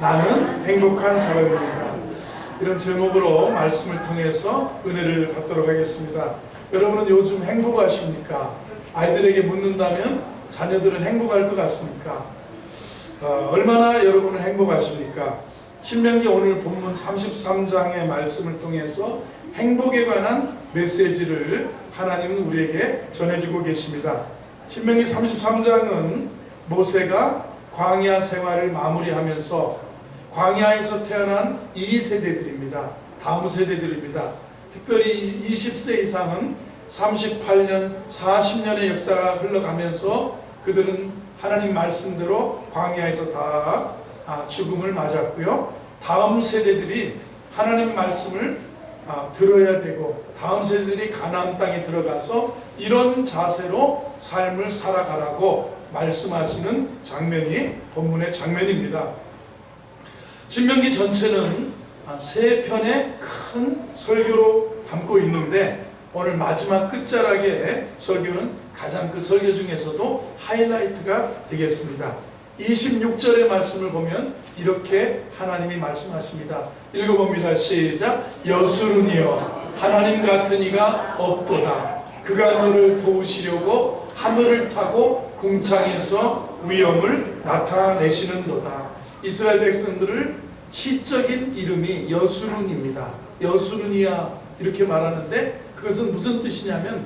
나는 행복한 사람입니다. 이런 제목으로 말씀을 통해서 은혜를 받도록 하겠습니다. 여러분은 요즘 행복하십니까? 아이들에게 묻는다면 자녀들은 행복할 것 같습니까? 얼마나 여러분은 행복하십니까? 신명기 오늘 본문 33장의 말씀을 통해서 행복에 관한 메시지를 하나님은 우리에게 전해주고 계십니다. 신명기 33장은 모세가 광야 생활을 마무리하면서 광야에서 태어난 2세대들입니다. 다음 세대들입니다. 특별히 20세 이상은 38년, 40년의 역사가 흘러가면서 그들은 하나님 말씀대로 광야에서 다 죽음을 맞았고요. 다음 세대들이 하나님 말씀을 들어야 되고 다음 세대들이 가나안 땅에 들어가서 이런 자세로 삶을 살아가라고 말씀하시는 장면이 본문의 장면입니다. 신명기 전체는 세 편의 큰 설교로 담고 있는데 오늘 마지막 끝자락의 설교는 가장 그 설교 중에서도 하이라이트가 되겠습니다. 26절의 말씀을 보면 이렇게 하나님이 말씀하십니다. 읽어봅니다. 시작. 여수르니여 하나님 같은 이가 없도다. 그가 너를 도우시려고 하늘을 타고 궁창에서 위엄을 나타내시는도다. 이스라엘 백성들을 시적인 이름이 여수룬입니다. 여수룬이야 이렇게 말하는데 그것은 무슨 뜻이냐면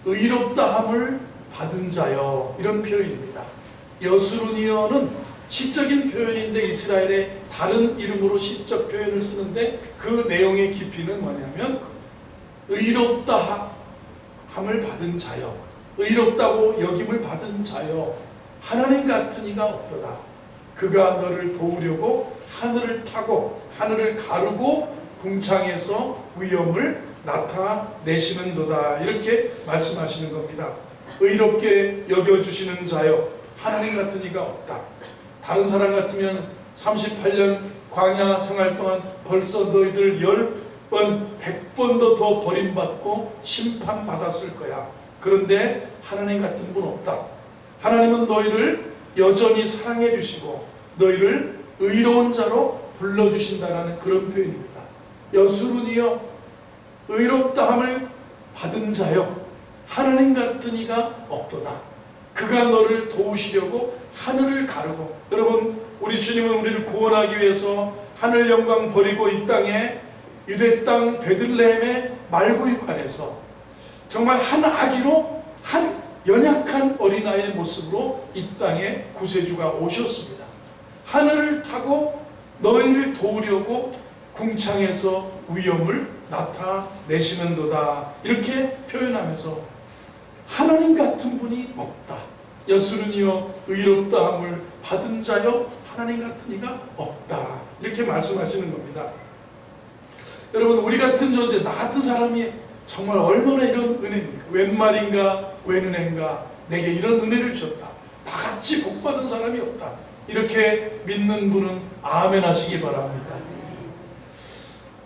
의롭다함을 받은 자여 이런 표현입니다. 여수룬이여는 시적인 표현인데 이스라엘의 다른 이름으로 시적 표현을 쓰는데 그 내용의 깊이는 뭐냐면 의롭다함을 받은 자여, 의롭다고 여김을 받은 자여, 하나님 같은 이가 없도다. 그가 너를 도우려고 하늘을 타고 하늘을 가르고 궁창에서 위엄을 나타내시는도다. 이렇게 말씀하시는 겁니다. 의롭게 여겨주시는 자여, 하나님 같은 이가 없다. 다른 사람 같으면 38년 광야 생활 동안 벌써 너희들 10번, 100번도 더 버림받고 심판받았을 거야. 그런데 하나님 같은 분 없다. 하나님은 너희를 여전히 사랑해 주시고 너희를 의로운 자로 불러주신다라는 그런 표현입니다. 여수룬이여 의롭다함을 받은 자여 하나님 같은 이가 없도다. 그가 너를 도우시려고 하늘을 가르고, 여러분 우리 주님은 우리를 구원하기 위해서 하늘 영광 버리고 이 땅에 유대 땅 베들레헴의 말구육관에서 정말 한 아기로 한 연약한 어린아이의 모습으로 이 땅에 구세주가 오셨습니다. 하늘을 타고 너희를 도우려고 궁창에서 위엄을 나타내시는도다. 이렇게 표현하면서 하나님 같은 분이 없다. 여수르니여 의롭다함을 받은 자여 하나님 같은 이가 없다. 이렇게 말씀하시는 겁니다. 여러분 우리 같은 존재, 나 같은 사람이 정말 얼마나 이런 은혜입니까? 웬 말인가 웬 은혜인가 내게 이런 은혜를 주셨다. 나같이 복받은 사람이 없다. 이렇게 믿는 분은 아멘 하시기 바랍니다.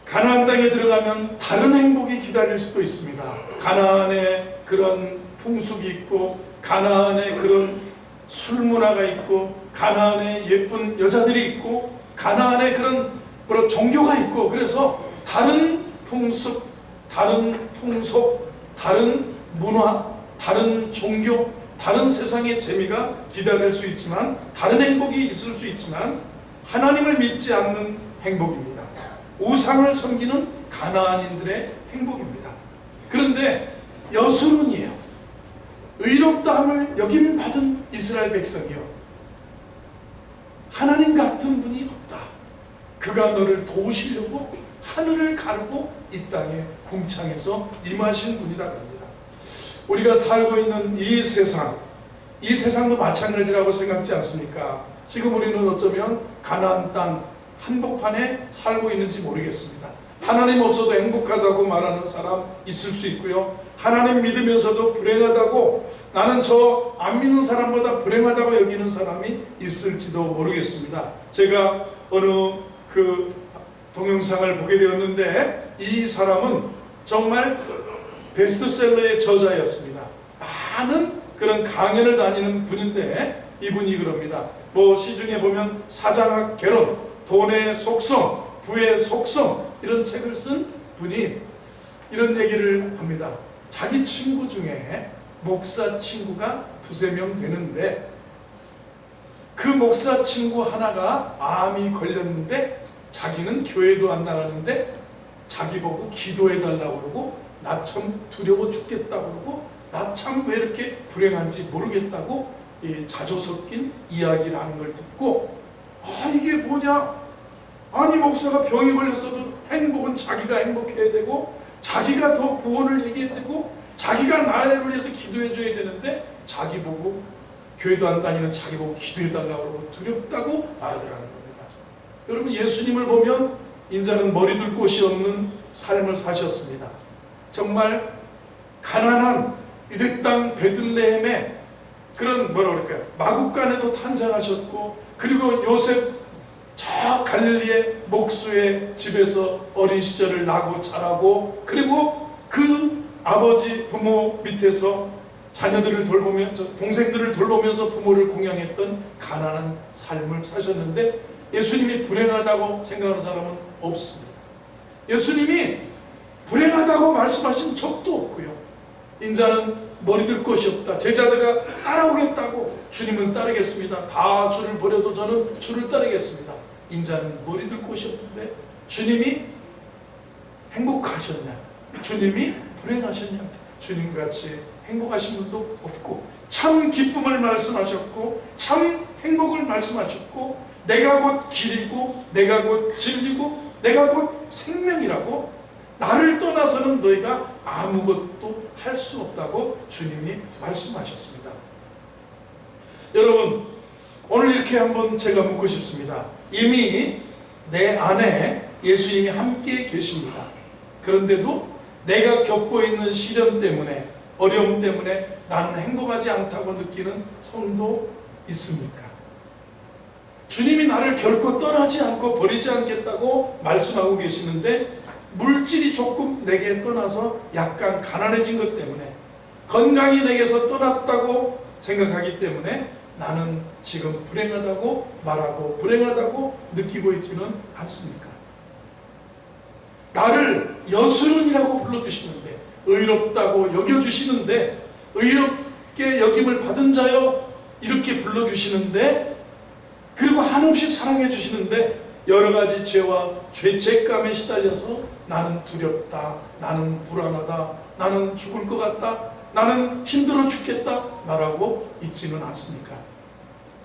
가나안 땅에 들어가면 다른 행복이 기다릴 수도 있습니다. 가나안에 그런 풍속이 있고 가나안에 그런 술 문화가 있고 가나안에 예쁜 여자들이 있고 가나안에 그런 종교가 있고 그래서 다른 풍습, 다른 풍속, 다른 문화, 다른 종교, 다른 세상의 재미가 기다릴 수 있지만 다른 행복이 있을 수 있지만 하나님을 믿지 않는 행복입니다. 우상을 섬기는 가나안인들의 행복입니다. 그런데 여수룬이에요. 의롭다함을 여김받은 이스라엘 백성이요. 하나님 같은 분이 없다. 그가 너를 도우시려고 하늘을 가르고 이 땅에 궁창에서 임하신 분이다 합니다. 우리가 살고 있는 이 세상도 마찬가지라고 생각지 않습니까? 지금 우리는 어쩌면 가나안 땅 한복판에 살고 있는지 모르겠습니다. 하나님 없어도 행복하다고 말하는 사람 있을 수 있고요. 하나님 믿으면서도 불행하다고, 나는 저 안 믿는 사람보다 불행하다고 여기는 사람이 있을지도 모르겠습니다. 제가 어느 그 동영상을 보게 되었는데 이 사람은 정말 베스트셀러의 저자였습니다. 많은 그런 강연을 다니는 분인데 이분이 그럽니다. 뭐 시중에 보면 사장학 개론, 돈의 속성, 부의 속성 이런 책을 쓴 분이 이런 얘기를 합니다. 자기 친구 중에 목사 친구가 두세 명 되는데 그 목사 친구 하나가 암이 걸렸는데 자기는 교회도 안 나가는데 자기 보고 기도해 달라고 그러고 나 참 두려워 죽겠다고 그러고 나 참 왜 이렇게 불행한지 모르겠다고 자조 섞인 이야기를 하는 걸 듣고 이게 뭐냐? 아니 목사가 병이 걸렸어도 행복은 자기가 행복해야 되고 자기가 더 구원을 얘기해야 되고 자기가 나를 위해서 기도해 줘야 되는데 자기 보고 교회도 안 다니는 자기 보고 기도해 달라고 그러고 두렵다고 말하더라는 겁니다. 여러분 예수님을 보면 인자는 머리둘 곳이 없는 삶을 사셨습니다. 정말 가난한 유대 땅 베들레헴에 그런 뭐라 그럴까요? 마국간에도 탄생하셨고 그리고 요셉 저 갈릴리의 목수의 집에서 어린 시절을 나고 자라고 그리고 그 아버지 부모 밑에서 자녀들을 돌보면서 동생들을 돌보면서 부모를供養했던 가난한 삶을 사셨는데 예수님이 불행하다고 생각하는 사람은 없습니다. 예수님이 불행하다고 말씀하신 적도 없고요. 인자는 머리들 것이 없다. 제자들과 따라오겠다고 주님은 따르겠습니다. 다 주를 버려도 저는 주를 따르겠습니다. 인자는 머리들 곳이 없는데 주님이 행복하셨냐? 주님이 불행하셨냐? 주님같이 행복하신 분도 없고 참 기쁨을 말씀하셨고 참 행복을 말씀하셨고 내가 곧 길이고 내가 곧 진리고 내가 곧 생명이라고 나를 떠나서는 너희가 아무것도 할 수 없다고 주님이 말씀하셨습니다. 여러분 오늘 이렇게 한번 제가 묻고 싶습니다. 이미 내 안에 예수님이 함께 계십니다. 그런데도 내가 겪고 있는 시련 때문에 어려움 때문에 나는 행복하지 않다고 느끼는 성도 있습니까? 주님이 나를 결코 떠나지 않고 버리지 않겠다고 말씀하고 계시는데 물질이 조금 내게 떠나서 약간 가난해진 것 때문에 건강이 내게서 떠났다고 생각하기 때문에 나는 지금 불행하다고 말하고 불행하다고 느끼고 있지는 않습니까? 나를 여수론이라고 불러주시는데 의롭다고 여겨주시는데 의롭게 여김을 받은 자여 이렇게 불러주시는데 그리고 한없이 사랑해 주시는데 여러가지 죄와 죄책감에 시달려서 나는 두렵다, 나는 불안하다, 나는 죽을 것 같다, 나는 힘들어 죽겠다 말하고 있지는 않습니까?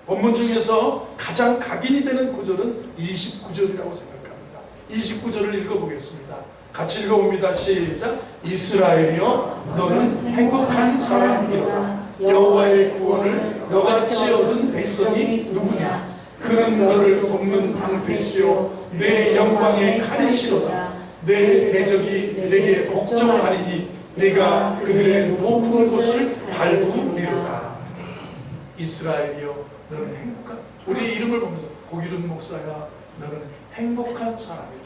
본문 중에서 가장 각인이 되는 구절은 29절이라고 생각합니다. 29절을 읽어보겠습니다. 같이 읽어봅니다. 시작. 이스라엘이여 너는 행복한 사람이로다. 여호와의 구원을 너같이 얻은 백성이 누구냐? 그는 너를 돕는 방패시요 내 영광의 칼이시로다. 내 대적이 내게 복종하리니 내가 그들의 높은 곳을 밟으리로다. 이스라엘이여 너는 행복한, 우리의 이름을 보면서 고기른 목사야 너는 행복한 사람이다.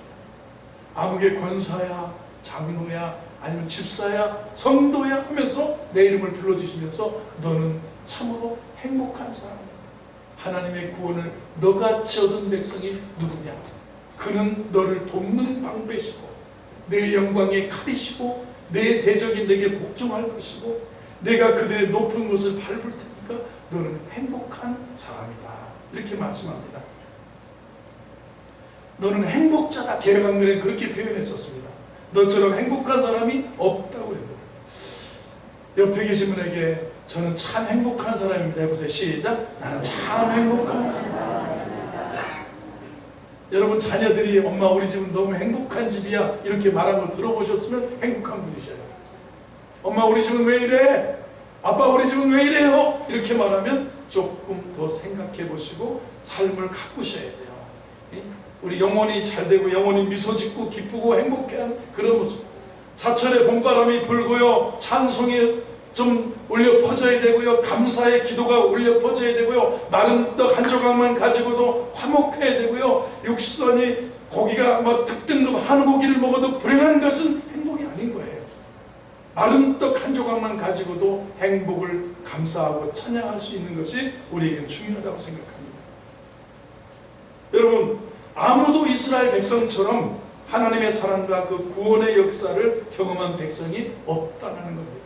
아무개 권사야 장로야 아니면 집사야 성도야 하면서 내 이름을 불러주시면서 너는 참으로 행복한 사람이다. 하나님의 구원을 너같이 얻은 백성이 누구냐? 그는 너를 돕는 방패시고 내 영광의 칼이시고 내 대적이 내게 복종할 것이고 내가 그들의 높은 곳을 밟을 테니까 너는 행복한 사람이다. 이렇게 말씀합니다. 너는 행복자다. 개혁한글에 그렇게 표현했었습니다. 너처럼 행복한 사람이 없다고 그럽니다. 옆에 계신 분에게 저는 참 행복한 사람입니다 해보세요. 시작. 나는 참 행복한 사람입니다. 여러분 자녀들이 엄마 우리 집은 너무 행복한 집이야 이렇게 말한 거 들어보셨으면 행복한 분이셔요. 엄마 우리 집은 왜 이래? 아빠 우리 집은 왜 이래요? 이렇게 말하면 조금 더 생각해 보시고 삶을 가꾸셔야 돼요. 우리 영혼이 잘 되고 영혼이 미소 짓고 기쁘고 행복한 그런 모습. 사철에 봄바람이 불고요. 찬송이 좀 울려 퍼져야 되고요. 감사의 기도가 울려 퍼져야 되고요. 마른 떡 한 조각만 가지고도 화목해야 되고요. 육선이 고기가 뭐 특등 한 고기를 먹어도 불행한 것은 행복이 아닌 거예요. 마른 떡 한 조각만 가지고도 행복을 감사하고 찬양할 수 있는 것이 우리에게는 중요하다고 생각합니다. 여러분, 아무도 이스라엘 백성처럼 하나님의 사랑과 그 구원의 역사를 경험한 백성이 없다는 겁니다.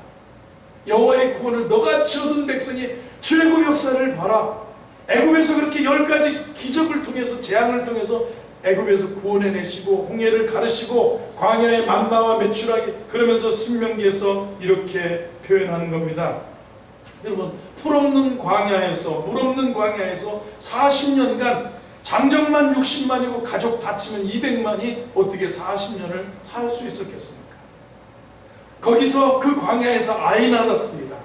여호와의 구원을 너같이 얻은 백성이 출애굽 역사를 봐라. 애굽에서 그렇게 10가지 기적을 통해서, 재앙을 통해서 애굽에서 구원해내시고 홍해를 가르시고 광야의 만나와 메추라기, 그러면서 신명기에서 이렇게 표현하는 겁니다. 여러분, 풀없는 광야에서, 물 없는 광야에서 40년간 장정만 60만이고 가족 다치면 200만이 어떻게 40년을 살 수 있었겠습니까? 거기서 그 광야에서 아이 낳았습니다.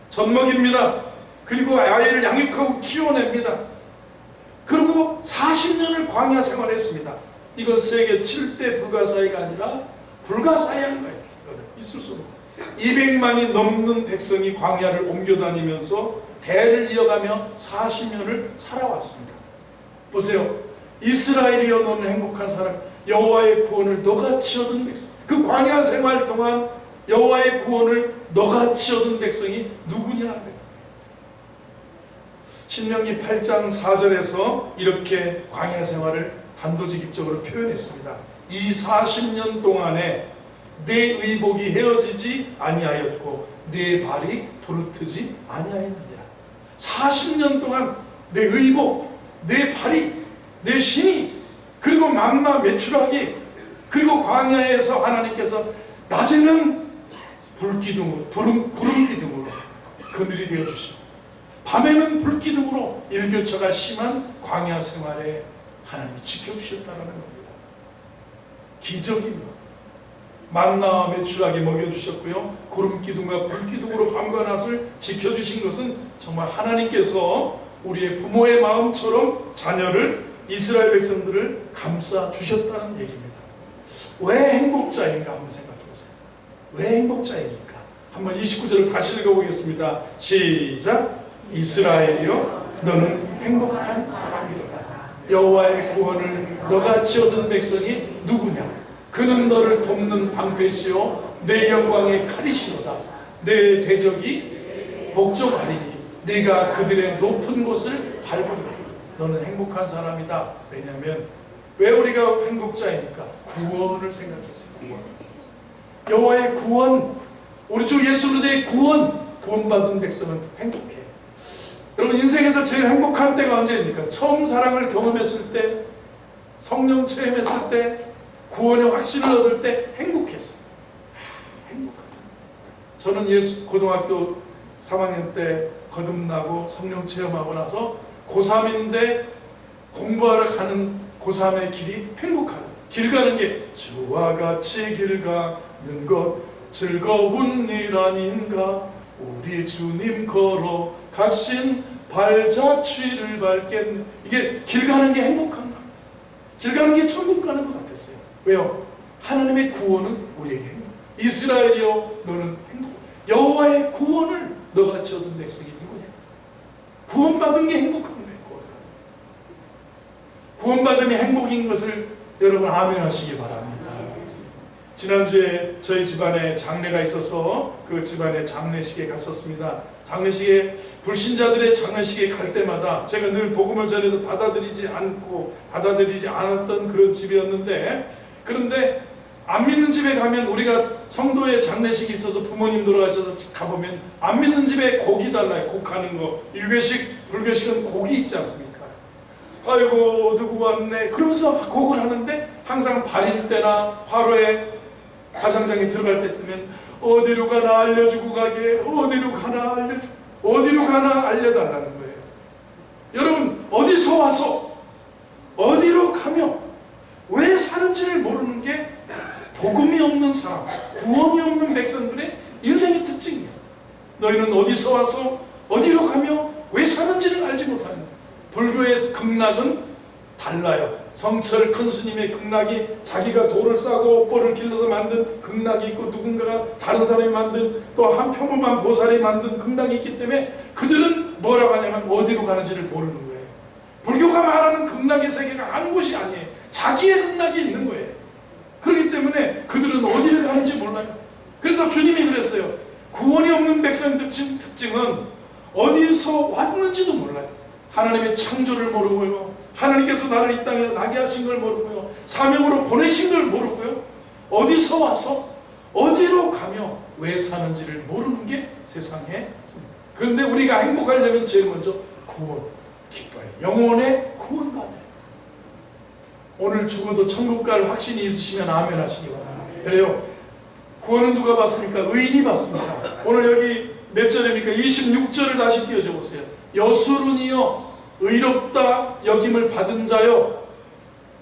젖먹입니다. 그리고 아이를 양육하고 키워냅니다. 그리고 40년을 광야 생활했습니다. 이건 세계 7대 불가사의가 아니라 불가사의한 거예요. 이거는 있을 수 없는. 200만이 넘는 백성이 광야를 옮겨다니면서 대를 이어가며 40년을 살아왔습니다. 보세요. 이스라엘이여 너는 행복한 사람, 여호와의 구원을 너같이 얻은 백성. 그 광야 생활 동안 여호와의 구원을 너같이 얻은 백성이 누구냐? 신명기 8장 4절에서 이렇게 광야 생활을 단도직입적으로 표현했습니다. 이 40년 동안에 내 의복이 헤어지지 아니하였고 내 발이 부르트지 아니하였느니라. 40년 동안 내 의복, 내 발이, 내 신이, 그리고 만나 메추라기, 그리고 광야에서 하나님께서 낮에는 불기둥으로, 구름기둥으로 그늘이 되어주시고 밤에는 불기둥으로 일교차가 심한 광야 생활에 하나님이 지켜주셨다는 겁니다. 기적입니다. 만나와 메추라기 먹여주셨고요, 구름기둥과 불기둥으로 밤과 낮을 지켜주신 것은 정말 하나님께서 우리의 부모의 마음처럼 자녀를, 이스라엘 백성들을 감싸주셨다는 얘기입니다. 왜 행복자인가 한번 생각해 보세요. 왜 행복자입니까? 한번 29절을 다시 읽어보겠습니다. 시작. 이스라엘이여 너는 행복한 사람이로다. 여호와의 구원을 너같이 얻은 백성이 누구냐? 그는 너를 돕는 방패시요 내 영광의 칼이시로다. 내 대적이 복종하리니 네가 그들의 높은 곳을 밟으리니. 너는 행복한 사람이다. 왜냐하면 왜 우리가 행복자입니까? 구원을 생각해보세요. 구원. 여호와의 구원, 우리 주 예수 그리스도의 구원받은 백성은 행복해. 여러분, 인생에서 제일 행복한 때가 언제입니까? 처음 사랑을 경험했을 때, 성령 체험했을 때, 구원의 확신을 얻을 때 행복했어요. 행복하다. 저는 고등학교 3학년 때 거듭나고 성령 체험하고 나서 고3인데 공부하러 가는 고3의 길이 행복하다. 길 가는 게 주와 같이 길 가는 것 즐거운 일 아닌가. 우리 주님 걸어 가신 발자취를 밟겠네. 이게 길 가는 게 행복한 것 같았어요. 길 가는 게 천국 가는 것 같았어요. 왜요? 하나님의 구원은 우리에게 행복. 이스라엘이여 너는 행복. 여호와의 구원을 너같이 얻은 백성이 누구냐? 구원받은 게 행복한 거예요. 구원받음이 행복인 것을 여러분 아멘 하시기 바랍니다. 지난주에 저희 집안에 장례가 있어서 그 집안의 장례식에 갔었습니다. 장례식에, 불신자들의 장례식에 갈 때마다 제가 늘 복음을 전해도 받아들이지 않았던 그런 집이었는데, 그런데 안 믿는 집에 가면, 우리가 성도의 장례식이 있어서 부모님 돌아가셔서 가보면 안 믿는 집에 곡이 달라요. 곡하는 거. 유교식, 불교식은 곡이 있지 않습니까? 아이고 누구 왔네 그러면서 곡을 하는데, 항상 발인 때나 화로에 가장장에 들어갈 때쯤엔 어디로 가나 알려주고 가게, 어디로 가나 알려달라는 거예요. 여러분, 어디서 와서 어디로 가며 왜 사는지를 모르는 게 복음이 없는 사람, 구원이 없는 백성들의 인생의 특징이에요. 너희는 어디서 와서 어디로 가며 왜 사는지를 알지 못하는 거예요. 불교의 극락은 달라요. 성철 큰 스님의 극락이 자기가 돌을 싸고 뻘을 길러서 만든 극락이 있고, 누군가가 다른 사람이 만든, 또 한 평범한 보살이 만든 극락이 있기 때문에 그들은 뭐라고 하냐면 어디로 가는지를 모르는 거예요. 불교가 말하는 극락의 세계가 한 곳이 아니에요. 자기의 극락이 있는 거예요. 그렇기 때문에 그들은 어디를 가는지 몰라요. 그래서 주님이 그랬어요. 구원이 없는 백성 특징은 어디서 왔는지도 몰라요. 하나님의 창조를 모르고요, 하나님께서 나를 이 땅에 나게 하신 걸 모르고요, 사명으로 보내신 걸 모르고요, 어디서 와서 어디로 가며 왜 사는지를 모르는 게 세상에. 그런데 우리가 행복하려면 제일 먼저 구원 기뻐요. 영혼의 구원받아요. 오늘 죽어도 천국 갈 확신이 있으시면 아멘 하시기 바랍니다. 그래요. 구원은 누가 받습니까? 의인이 받습니다. 오늘 여기 몇 절입니까? 26절을 다시 띄워줘 보세요. 여수론이여 의롭다 여김을 받은 자요.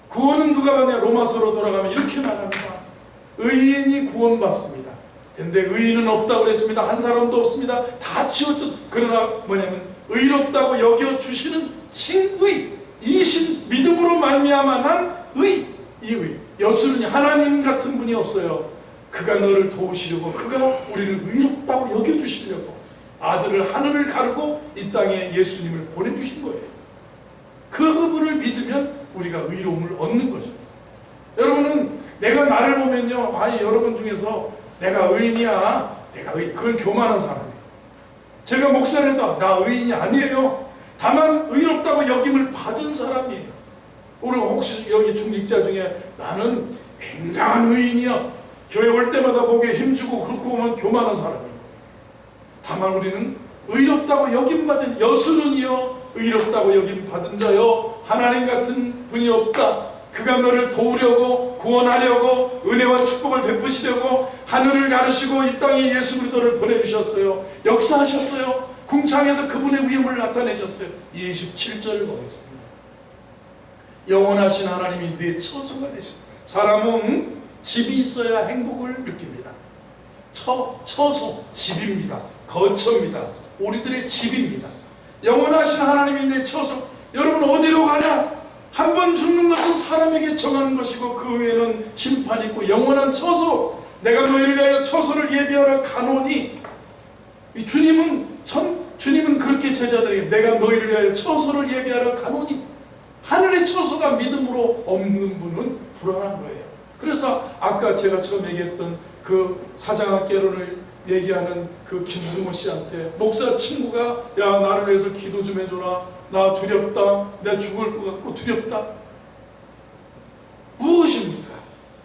구원은 누가 받냐? 로마서로 돌아가면 이렇게 말합니다. 의인이 구원받습니다. 근데 의인은 없다고 그랬습니다. 한 사람도 없습니다. 다 치워져. 그러나 뭐냐면 의롭다고 여겨주시는 신의, 이신 믿음으로 말미암아 난 의, 이 의. 여수론이 하나님 같은 분이 없어요. 그가 너를 도우시려고, 그가 우리를 의롭다고 여겨주시려고 아들을 하늘을 가르고 이 땅에 예수님을 보내주신 거예요. 그분을 믿으면 우리가 의로움을 얻는 것입니다. 여러분은 내가 나를 보면요, 아니 여러분 중에서 내가 의인이야, 내가 그건 교만한 사람이에요. 제가 목사를 해도 나 의인이 아니에요. 다만 의롭다고 여김을 받은 사람이에요. 우리 혹시 여기 중직자 중에 나는 굉장한 의인이야, 교회 올 때마다 목에 힘주고 그렇게 보면 교만한 사람이에요. 다만 우리는 의롭다고 여김받은 여수론이여 의롭다고 여김받은 자여 하나님 같은 분이 없다. 그가 너를 도우려고 구원하려고 은혜와 축복을 베푸시려고 하늘을 가르시고 이 땅에 예수 그리스도를 보내주셨어요. 역사하셨어요. 궁창에서 그분의 위엄을 나타내셨어요. 27절을 보겠습니다. 영원하신 하나님이 내 처소가 되신. 사람은 집이 있어야 행복을 느낍니다. 처소, 집입니다. 거처입니다. 우리들의 집입니다. 영원하신 하나님이 내 처소. 여러분 어디로 가냐? 한 번 죽는 것은 사람에게 정한 것이고 그 후에는 심판이 있고 영원한 처소. 내가 너희를 위하여 처소를 예비하러 가노니. 주님은 그렇게 제자들에게 내가 너희를 위하여 처소를 예비하러 가노니. 하늘의 처소가 믿음으로 없는 분은 불안한 거예요. 그래서 아까 제가 처음 얘기했던 그 사장학개론을 얘기하는 그 김승호 씨한테 목사 친구가 야 나를 위해서 기도 좀 해줘라, 나 두렵다, 내 죽을 것 같고 두렵다. 무엇입니까?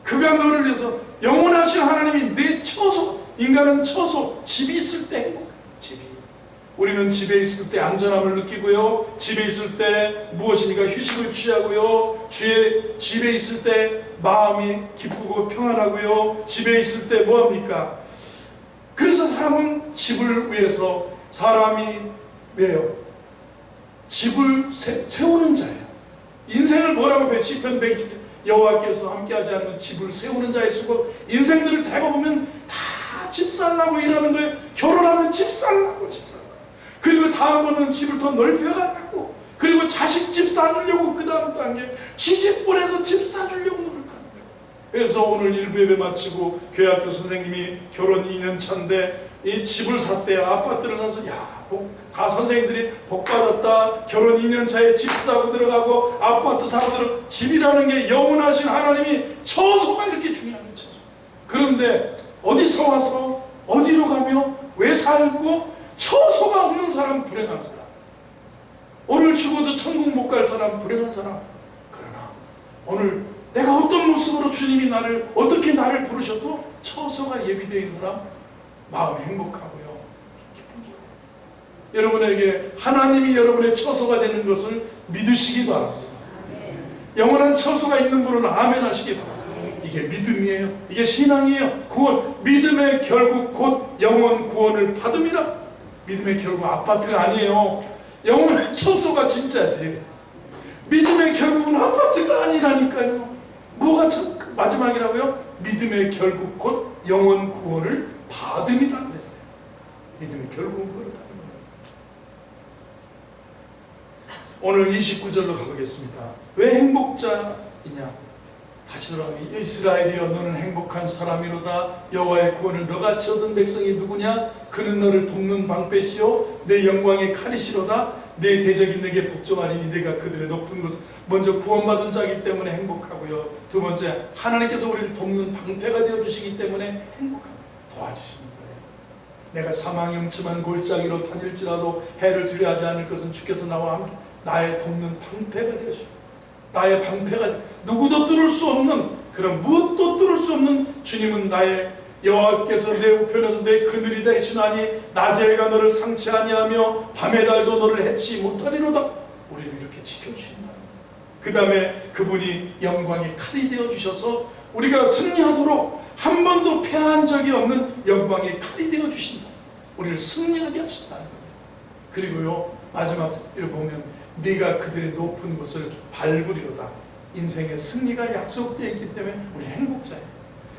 그가 너를 위해서. 영원하신 하나님이 내 처소. 인간은 처소, 집이 있을 때 행복해요. 집이. 우리는 집에 있을 때 안전함을 느끼고요, 집에 있을 때 무엇입니까? 휴식을 취하고요, 집에 있을 때 마음이 기쁘고 평안하고요, 집에 있을 때 뭐합니까? 그래서 사람은 집을 위해서, 사람이 왜요? 집을 세우는 자예요. 인생을 뭐라고 배 시편 120편 여호와께서 함께하지 않으면 집을 세우는 자의 수고. 인생들을 대보면 다 집 살라고 일하는 거예요. 결혼하면 집 살라고, 집 살라고. 그리고 다음번은 집을 더 넓혀가려고, 그리고 자식 집 사주려고, 그 다음 단계 시집 보내서 집 사주려고 노력하는 거예요. 그래서 오늘 일부 예배 마치고 교회학교 선생님이 결혼 2년 차인데 이 집을 샀대요. 아파트를 사서 다 선생님들이 복 받았다, 결혼 2년 차에 집 사고 들어가고 아파트 사고 들어가고. 집이라는 게 영원하신 하나님이 처소가 이렇게 중요한 처소. 그런데 어디서 와서 어디로 가며 왜 살고, 처소가 없는 사람 불행한 사람. 오늘 죽어도 천국 못 갈 사람 불행한 사람. 그러나 오늘 내가 어떤 모습으로 주님이 나를 어떻게 나를 부르셔도 처소가 예비되어 있는 사람 마음이 행복하고요, 기쁜 거예요. 여러분에게 하나님이 여러분의 처소가 되는 것을 믿으시기 바랍니다. 영원한 처소가 있는 분은 아멘 하시기 바랍니다. 이게 믿음이에요. 이게 신앙이에요. 구원. 믿음의 결국 곧 영원 구원을 받음이라. 믿음의 결국 아파트가 아니에요. 영원의 처소가 진짜지. 믿음의 결국은 아파트가 아니라니까요. 뭐가 마지막이라고요? 믿음의 결국 곧 영원 구원을 받음이라고 했어요. 믿음의 결국은 그렇다는 거예요. 오늘 29절로 가보겠습니다. 왜 행복자이냐? 다시 돌아가면 이스라엘이여 너는 행복한 사람이로다. 여호와의 구원을 너같이 얻은 백성이 누구냐? 그는 너를 돕는 방패시요 내 영광의 칼이시로다. 내 대적이 내게 복종하리니 내가 그들의 높은 곳. 먼저 구원받은 자이기 때문에 행복하고요, 두 번째 하나님께서 우리를 돕는 방패가 되어주시기 때문에 행복합니다. 도와주시는 거예요. 내가 사망의 음침한 골짜기로 다닐지라도 해를 두려워하지 않을 것은 주께서 나와 함께 나의 돕는 방패가 되어주십니다. 나의 방패가, 누구도 뚫을 수 없는, 그런 무엇도 뚫을 수 없는 주님은 나의 여호와께서 내 우편에서 내 그늘이 되시나니 낮에 해가 너를 상치 아니하며 밤의 달도 너를 해치 못하리로다. 우리를 이렇게 지켜주신다. 그 다음에 그분이 영광의 칼이 되어주셔서 우리가 승리하도록 한 번도 패한 적이 없는 영광의 칼이 되어주신다. 우리를 승리하게 하신다는 겁니다. 그리고요, 마지막을 보면 네가 그들의 높은 곳을 밟으리로다. 인생의 승리가 약속되어 있기 때문에 우리 행복자예요.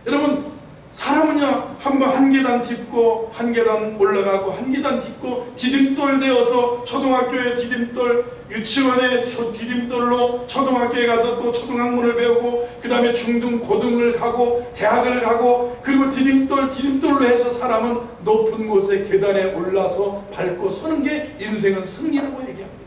여러분, 사람은요, 한 계단 딛고 한 계단 올라가고 한 계단 딛고 디딤돌 되어서 초등학교에 디딤돌, 유치원에 디딤돌로 초등학교에 가서 또 초등학문을 배우고 그 다음에 중등 고등을 가고 대학을 가고, 그리고 디딤돌로 해서 사람은 높은 곳에 계단에 올라서 밟고 서는 게 인생은 승리라고 얘기합니다.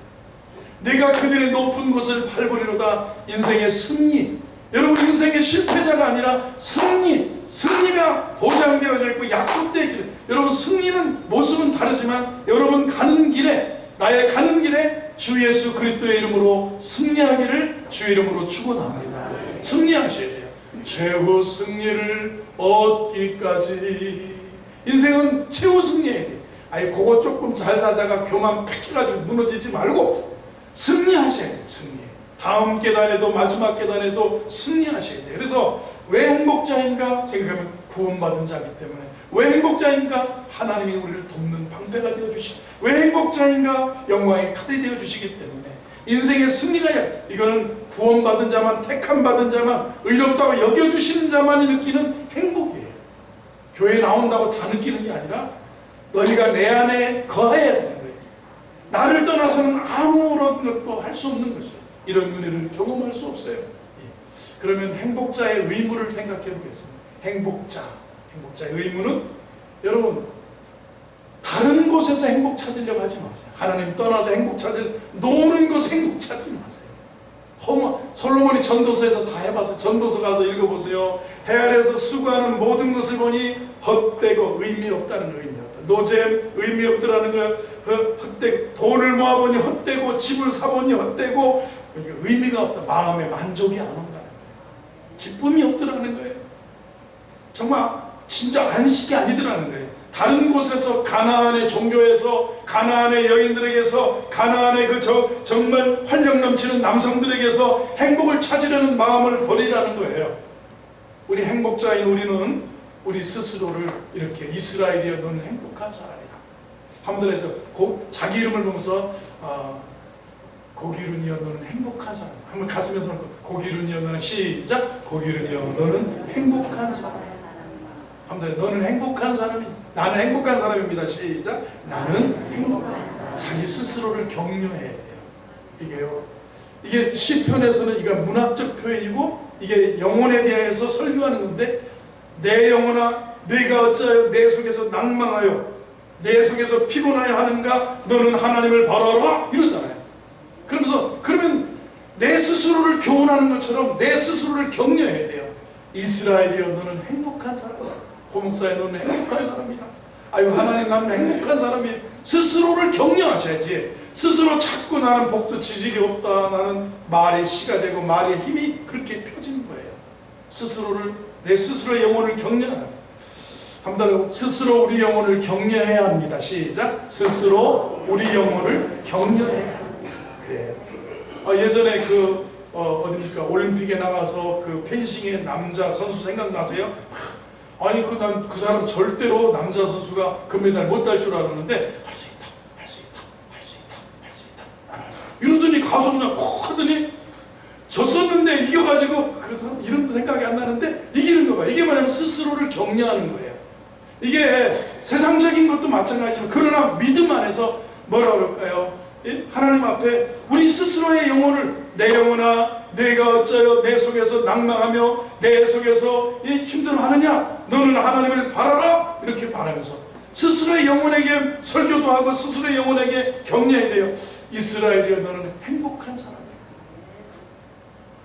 내가 그들의 높은 곳을 밟으리로다. 인생의 승리. 여러분, 인생의 실패자가 아니라 승리가 보장되어져 있고 약속되어 있기 때문에, 여러분, 승리는 모습은 다르지만 여러분 가는 길에, 나의 가는 길에 주 예수 그리스도의 이름으로 승리하기를 주의 이름으로 축원합니다. 승리하셔야 돼요. 최후 승리를 얻기까지. 인생은 최후 승리해야 돼요. 아니, 그거 조금 잘 살다가 교만 팩 해가지고 무너지지 말고 승리하셔야 돼요. 승리. 다음 계단에도 마지막 계단에도 승리하셔야 돼요. 그래서 왜 행복자인가 생각하면 구원받은 자이기 때문에. 왜 행복자인가? 하나님이 우리를 돕는 방패가 되어주시고, 왜 행복자인가? 영광의 칼이 되어주시기 때문에. 인생의 승리가, 이거는 구원받은 자만, 택함받은 자만, 의롭다고 여겨주시는 자만이 느끼는 행복이에요. 교회 나온다고 다 느끼는 게 아니라 너희가 내 안에 거해야 되는 거예요. 나를 떠나서는 아무런 것도 할 수 없는 거죠. 이런 은혜를 경험할 수 없어요. 그러면 행복자의 의무를 생각해 보겠습니다. 행복자의 의무는, 여러분, 다른 곳에서 행복 찾으려고 하지 마세요. 하나님 떠나서 행복 찾을, 노는 것에 행복 찾지 마세요. 솔로몬이 전도서에서 다 해봤어요. 전도서 가서 읽어보세요. 해 아래에서 수고하는 모든 것을 보니 헛되고 의미 없다는 거예요. 의미 없다. 노잼, 의미 없더라는 거예요. 헛되고, 돈을 모아보니 헛되고, 집을 사보니 헛되고, 의미가 없다. 마음에 만족이 안 온다는 거예요. 기쁨이 없더라는 거예요. 정말 진짜 안식이 아니더라는 거예요. 다른 곳에서, 가나안의 종교에서, 가나안의 여인들에게서, 가나안의 정말 활력 넘치는 남성들에게서 행복을 찾으려는 마음을 버리라는 거예요. 우리 행복자인 우리는 우리 스스로를 이렇게, 이스라엘이여 너는 행복한 사람이다. 하늘에서 자기 이름을 보면서 고기룬이여 너는 행복한 사람. 한번 가슴에 손을 고기룬이여 너는, 시작, 고기룬이여 너는 행복한 사람. 한번 너는 행복한 사람이다. 나는 행복한 사람입니다. 시작, 나는 행복한 사람. 자기 스스로를 격려해야 돼요. 이게 시편에서는 이거 문학적 표현이고, 이게 영혼에 대해서 설교하는 건데, 내 영혼아 네가 어찌하여 내 속에서 낭망하여 내 속에서 피곤하여 하는가? 너는 하나님을 바라라 이러잖아요. 그러면 내 스스로를 교훈하는 것처럼 내 스스로를 격려해야 돼요. 이스라엘이여 너는 행복한 사람이다. 고목사에 너는 행복한 사람이다. 아유, 하나님 나는 행복한 사람이에요. 스스로를 격려하셔야지. 스스로 자꾸 나는 복도 지질이 없다, 나는 말의 시가 되고 말의 힘이 그렇게 펴지는 거예요. 내 스스로의 영혼을 격려하라. 한번 스스로 우리 영혼을 격려해야 합니다. 시작, 스스로 우리 영혼을 격려해야 합니다. 그래요. 예전에 어딥니까, 올림픽에 나가서 그 펜싱의 남자 선수 생각나세요? 아니, 난 그 사람 절대로 남자 선수가 금메달 못 딸 줄 알았는데, 할 수 있다. 이러더니 가서 그냥 콕 하더니 졌었는데 이겨가지고, 그 사람 이름도 생각이 안 나는데 이기는 거 봐. 이게 뭐냐면 스스로를 격려하는 거예요. 이게 세상적인 것도 마찬가지지만, 그러나 믿음 안에서 뭐라 그럴까요? 하나님 앞에 우리 스스로의 영혼을, 내 영혼아 내가 어찌하여 내 속에서 낭망하며 내 속에서 힘들어하느냐? 너는 하나님을 바라라. 이렇게 말하면서 스스로의 영혼에게 설교도 하고 스스로의 영혼에게 격려해야 돼요. 이스라엘이여 너는 행복한 사람이야.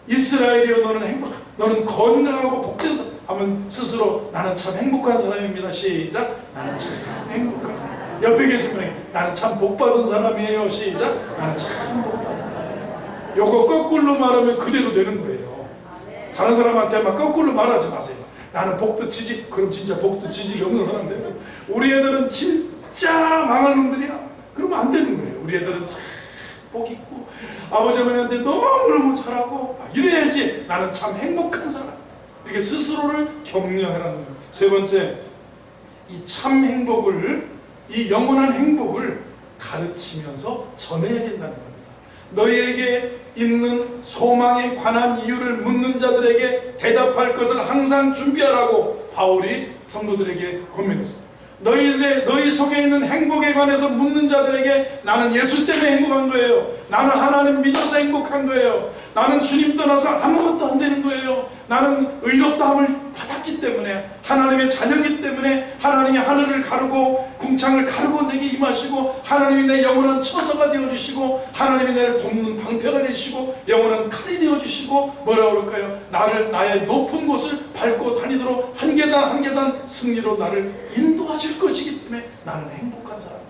이스라엘이여 너는 행복한, 너는 건강하고 복된 사람. 하면 스스로 나는 참 행복한 사람입니다. 시작, 나는 참 행복한. 옆에 계신 분이 나는 참 복받은 사람이에요. 시작, 나는 참 복받은 사람이에요. 요거 거꾸로 말하면 그대로 되는 거예요. 다른 사람한테 막 거꾸로 말하지 마세요. 나는 복도 지지, 그럼 진짜 복도 지질이 없는 사람 되고, 우리 애들은 진짜 망할 놈들이야, 그러면 안 되는 거예요. 우리 애들은 참 복 있고 아버지 어머니한테 너무너무 잘하고 이래야지 나는 참 행복한 사람이다, 이렇게 스스로를 격려하라는 거예요. 세 번째, 이 참 행복을, 이 영원한 행복을 가르치면서 전해야 된다는 겁니다. 너희에게 있는 소망에 관한 이유를 묻는 자들에게 대답할 것을 항상 준비하라고 바울이 성도들에게 권면했습니다. 너희 속에 있는 행복에 관해서 묻는 자들에게 나는 예수 때문에 행복한 거예요, 나는 하나님 믿어서 행복한 거예요, 나는 주님 떠나서 아무것도 안 되는 거예요, 나는 의롭다함을 받았기 때문에, 하나님의 자녀이기 때문에 하나님이 하늘을 가르고 궁창을 가르고 내게 임하시고, 하나님이 내 영원한 처소가 되어주시고, 하나님이 나를 돕는 방패가 되시고, 영원한 칼이 되어주시고, 뭐라고 그럴까요? 나를 나의 높은 곳을 밟고 다니도록 한 계단 한 계단 승리로 나를 인도하실 것이기 때문에 나는 행복한 사람이다.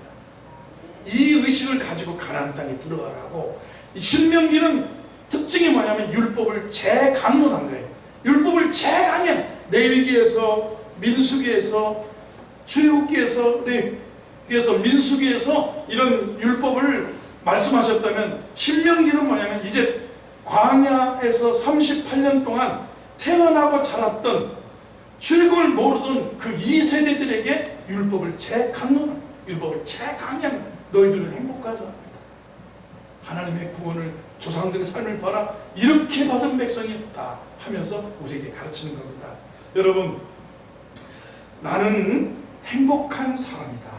이 의식을 가지고 가나안 땅에 들어가라고. 이 신명기는 특징이 뭐냐면 율법을 재강론한 거예요. 율법을 재강연, 레위기에서, 민수기에서, 출애굽기에서, 민수기에서 이런 율법을 말씀하셨다면, 신명기는 뭐냐면 이제 광야에서 38년 동안 태어나고 자랐던, 출애굽을 모르던 그 2세대들에게 율법을 재강론, 율법을 재강연. 너희들은 행복한 사람이다, 하나님의 구원을, 조상들의 삶을 봐라, 이렇게 받은 백성이 없다 하면서 우리에게 가르치는 겁니다. 여러분, 나는 행복한 사람이다,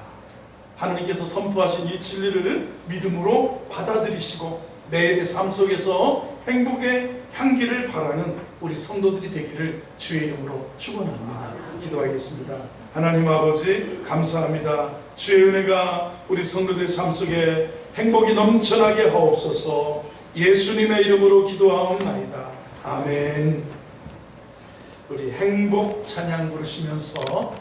하나님께서 선포하신 이 진리를 믿음으로 받아들이시고 매일의 삶 속에서 행복의 향기를 바라는 우리 성도들이 되기를 주의 이름으로 축원합니다. 기도하겠습니다. 하나님 아버지, 감사합니다. 주의 은혜가 우리 성도들의 삶 속에 행복이 넘쳐나게 하옵소서. 예수님의 이름으로 기도하옵나이다. 아멘. 우리 행복 찬양 부르시면서